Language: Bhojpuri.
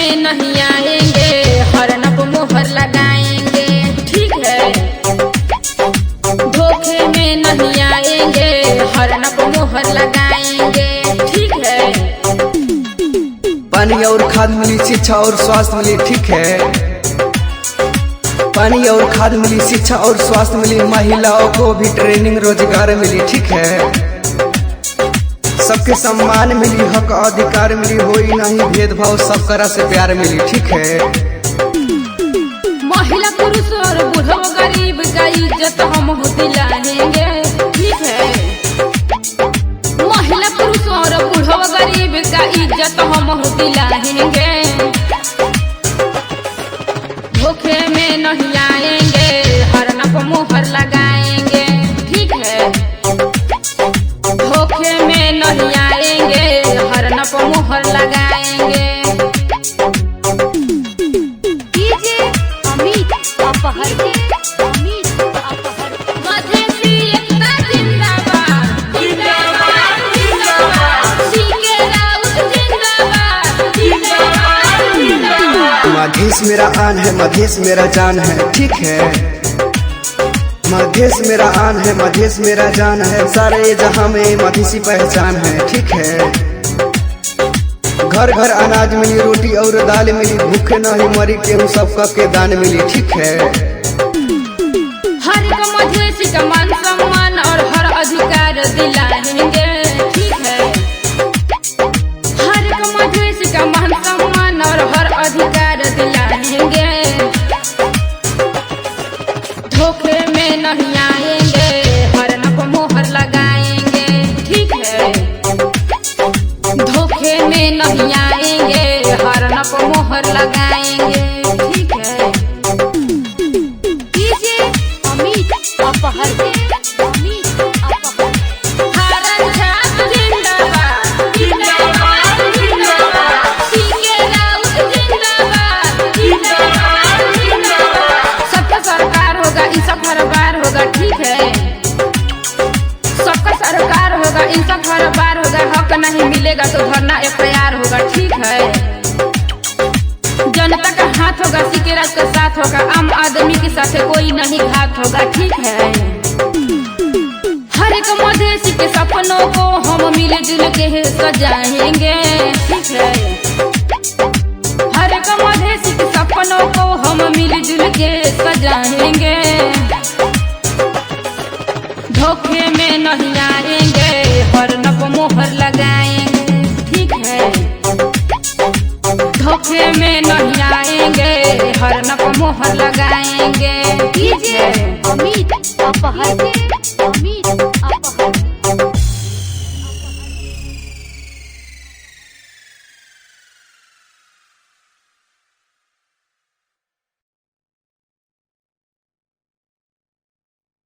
में नहीं आएंगे, हरन पर मोहर लगाएंगे, ठीक है। धोखे में नहीं आएंगे, हरन पर मोहर लगाएंगे, ठीक है। पानी और खाद मिली, शिक्षा और स्वास्थ्य मिली, ठीक है। पानी और खाद मिली, शिक्षा और स्वास्थ्य मिली, महिलाओं को भी ट्रेनिंग रोजगार मिली, ठीक है। सबके सम्मान मिली, हक अधिकार मिली, होई नहीं भेदभाव, सब करा से प्यार मिली, ठीक है। महिला पुरुष और बूढ़ा गरीब का इज्जत हम दिलाएंगे, ठीक है। महिला पुरुष और बूढ़ा गरीब का इज्जत हम दिलाएंगे। धोखे में नहीं आएंगे, हरन पर मोहर लगाएंगे, ठीक है। धोखे में नहीं आएंगे, हरन पर मोहर लगाएंगे। मधेसी एकता जिंदाबाद, जिंदाबाद, जिंदाबाद। सीके राउत जिंदाबाद, जिंदाबाद, जिंदाबाद। मधेश मेरा आन है, मधेश मेरा जान है, ठीक है। मधेश मेरा आन है, मधेश मेरा जान है, सारे जहां में मधेसी पहचान है, ठीक है। घर घर अनाज मिली, रोटी और दाल मिली, भूखे नहीं मरी केहू, सबका के दान मिली, ठीक है। हर एक मधेसी का मान सम्मान और हर अधिकार दिलाएंगे, ठीक है। हर एक मधेसी का मान सम्मान और हर अधिकार दिलाएंगे। धोखे में नहीं आएंगे, हरन पर मोहर लगाएंगे, ठीक है। धोखे में नहीं आएंगे, हरन पर मोहर लगाएंगे, ठीक है। हरन छात्र जिंदाबाद, जिंदाबाद, जिंदाबाद। सीके राउत जिंदाबाद, जिंदाबाद, जिंदाबाद। सबका सरकार होगा, इंसाफ हर बार होगा, ठीक है। सबका सरकार होगा, इंसाफ हर बार होगा, हक नहीं मिलेगा तो धरना एफआईआर होगा, ठीक है। जनता का हाथ होगा, सीके राज का साथ होगा, आम आदमी के साथ कोई नहीं घात होगा, ठीक है। हर एक मधेसी के सपनों को हम मिले जुल के सजाएंगे, ठीक है। हर एक मधेसी के सपनों को हम मिले जुल के सजाएंगे। धोखे में नहीं आएंगे, हरन पर मोहर लगाएंगे, ठीक है। धोखे में नहीं आएंगे, हरन पर मोहर लगाएंगे, ठीक है।